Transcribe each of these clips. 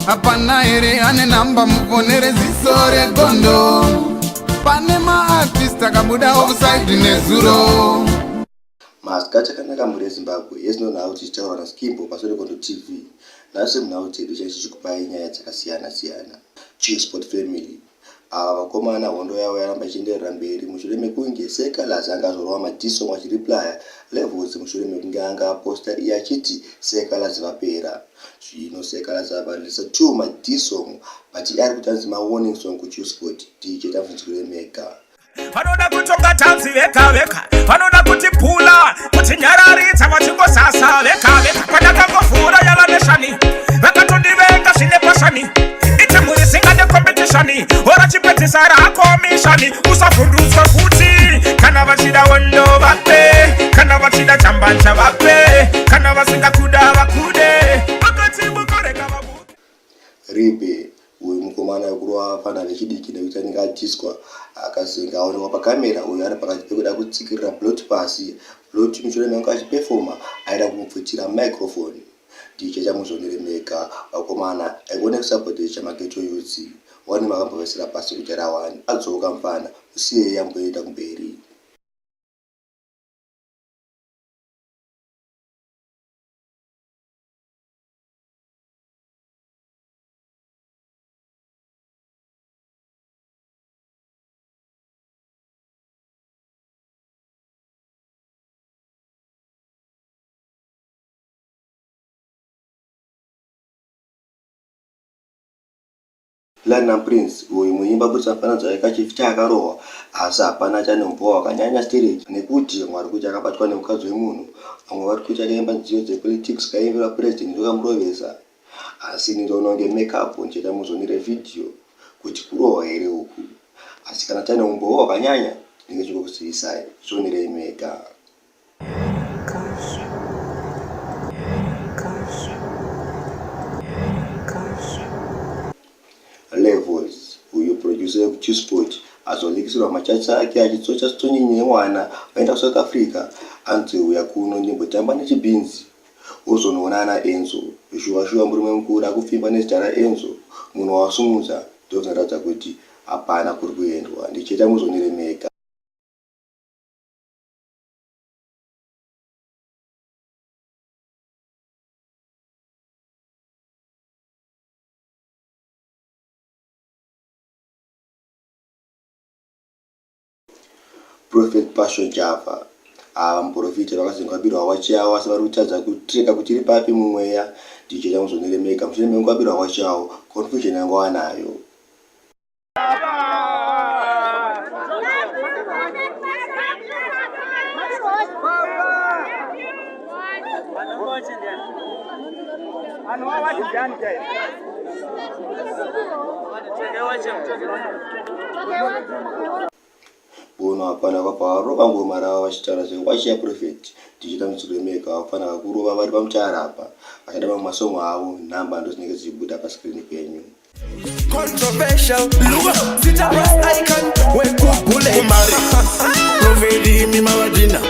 Hapana ere ane namba muponere zisore gondo. Pane ma-artist akabuda offside nezuro. Masikati akanaka muri Zimbabwe yezinonhau tichitaura naSkimbo pashure Gondo TV. Nhasi munhau dzedu tichikupai nyaya dzakasiyana siyana. Chisport family. Ava vakomana hondo yavo yaramba ichienderera mberi mushure mekunge Sekalazi angazorwa madhiso achiriplaya Levels mushure mekunge anga aposta iye achiti Sekalazi vapera. Zvino Sekalazi abarisa 2 madhiso but ari kutanzi ma-warning song kuChisport tichita mfunzikire mega. Vanoda kutonga tanzi veka veka, vanoda kutipula kuti nyararidza vachingosasa veka veka. Pandakangofura yava neshani vakatondivenga zvine pashani. Iti muri singane competitioni ora chipedzisa rakomishani. Usavhundutswa kuti kana vachida wondo vape, kana vachida chambanja vape, kana vasingakuda vakude vakatibukoreka vabu. Ribe uyu mukomana kurwa fana vechidiki nekuti anenge atiswa akazenga aonekwa pakamera. Uyu ari pakati pekuda kutsikirira Blot pasi. Blot mushure mekunge achiperforma aida kumupfutira microphone. Tiche chamuzonere mega vakomana aigone kusapoti chamageto youth. Wani makambovesera pasi kuti rawani adzoka mfana usiye yamboenda kumberi. Lana Prince uyu muimba kuti afanadza yakachifita akarohwa asi hapana chanombowa wakanyanya stage nekuti mwari kuti akabatwa nemukadzi wemunhu. Vamwe vari kuti akaimba nziyo dzepolitics kaimbira president wakamurovesa asi ndinonge makeup ncheta muzonire video kuti kurohwa here uku. Asi kana tane umbowa wakanyanya ndinge chikokusiyisai zvonire mega. Levels uyu producer wekuChisport azolikisirwa machacha ake achitsocha sitonyinyi yemwana vaenda kuSouth Africa anzi uya kuno ndimbotamba nechibhinzi ozonoonana Enzo shuwa murume mukuru akufimba nezita raEnzo munhu wasumudza ndozvinoratidza kuti hapana kuri kuendwa. Ndichita muzonire mega. Prophet Passion Java muprofita vakazengwabirwa wachawo asi vari kutadza kutreka kuti iri papi mumweya. Ndichita muzonire mega mushure mengwabirwa wachawo confusion yangu wanayo. Bono hapana kwaparova ngoma rava vachitaura zvewachia Prophet. Tichita muzonire mega vafana vakurova vari pamutara apa vachida mamwe masongo avo nhamba ndodzinenge dzichibuda paskrini penyu. Controversial, sit up icon, when Google Mari, Provedi Mimawadina,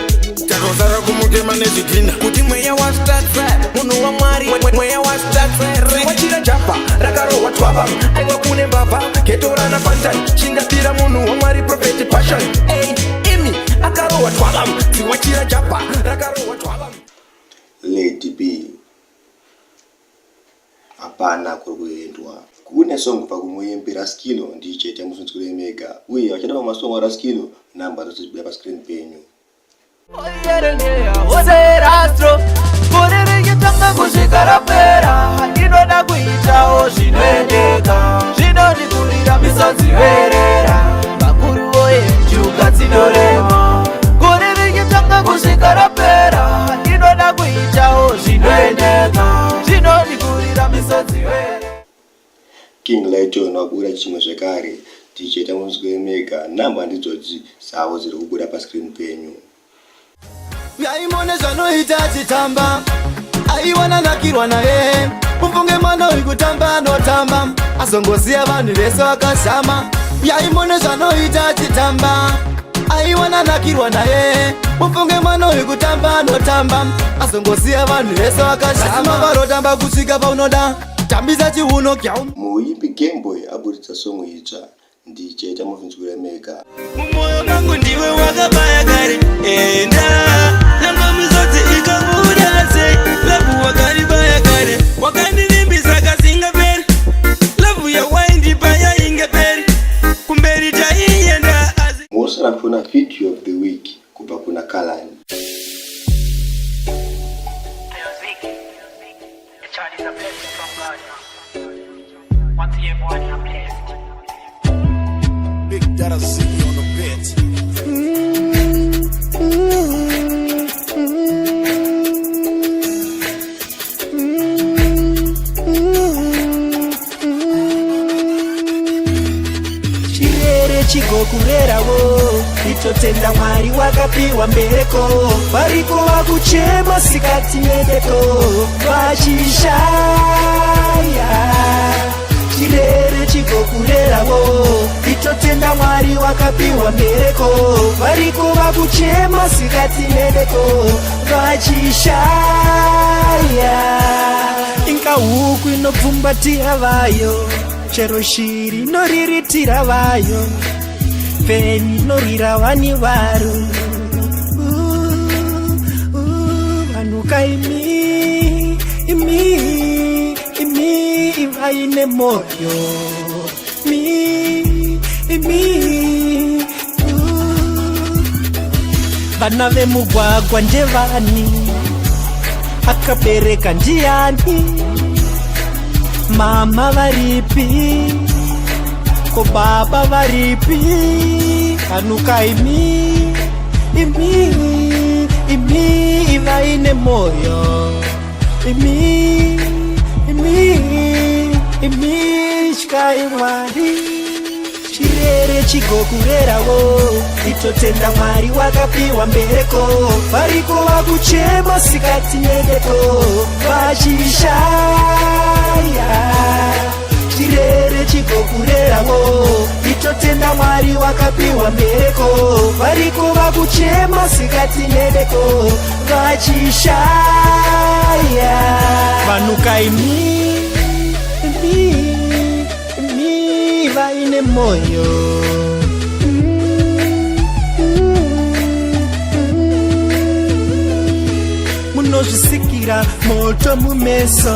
Takosara Kumuke Manedina, Kutimaya was that fat, Muno Mari, where was that fat, Wachina Japa, Rakaro, what Wabam, I go Pune Baba, Ketorana Pantan, Chingatira Munu, Mari Prophet Passion, hey, Emi, Akaro, what Wabam, Wachina Japa, Rakaro, what Wabam. Lady B. Hapana kuruendwa. Kune song pakumuimbira Skilo ndichete muzonzikire mega. Uye vachida pamasongo raSkilo namba dzodzibuda paskrini penyu. Oserastro kuririkitanga kusvikarapera inoda kuitawo zvinoendeka zvinodikurira misodzi verera vakuru voye njuga dzinorema kuririkitanga kusvikarapera inoda kuitawo zvinoendeka zvinodikurira misodzi verera. King Lighton wabuda chimwe zvekare. Ticheta muzonzikire mega namba ndidzodzi dzavo dziri kubuda paskrini penyu. Yaimone zvanoita achitamba aiwana nakirwa naye mufunge mwana uyu kutamba anotamba azongoziya vanhu vese vakashama. Yaimone zvanoita achitamba aiwana nakirwa naye mufunge mwana uyu kutamba anotamba azongoziya vanhu vese vakashama. Varotamba kusvika paunoda tambisa chiuno kyau. Muimbi Gameboy aburitsa song itsva ndicheta muvhinzwira mega. Mumoyo mangu ndiwe wakabaya kare enda namba mizodzi ikabuda sei lavu wakaribaya kare wakandirimbisa kasinga peri lavu yawaindibaya inge peri kumberi taienda asi. Musara kuna video of the week kubva kuna Kalani. Big Dada City on the beat. Chirere chigokurerawo itotenda Mwari wakapiwa mbereko variko vakuchema sikati yedeko vachishaya. Chirere chigokurerawo itotenda Mwari wakapiwa mbereko variko vakuchema sikati yedeko vachishaya. Inga huku inopfumbatira vayo chero shiri noriritira vayo peni norira vani varo vanuka imi vaine moyo vana vemugwagwa ndevani akabereka ndiani mama varipi ko baba varipi anuka imi vaine moyo imi shkai Mwari. Chirere chigokurerawo itotenda Mwari wakapiwa mbereko variko vakuchema sikati yedeko vachishaya. Chirere chigokurerawo itotenda Mwari wakapiwa mbereko variko vakuchema sikati yedeko vachishaya. Vanuka imi vaine moyo munozvisikira moto mumeso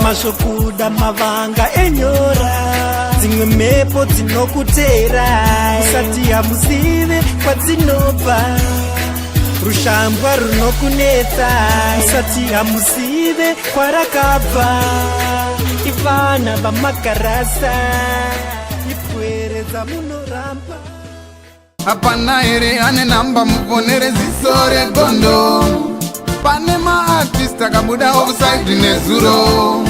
mazvokuda mavanga enyora dzimwe mhepo dzinokutera usati hamuzive kwadzinobva rushambwa runokunetsa usati hamuzive kwarakabva ivana vamakarasa ipweredza munoramba. Hapana here ane namba muponere ziso regondo. Pane maartist akabuda offside nezuro.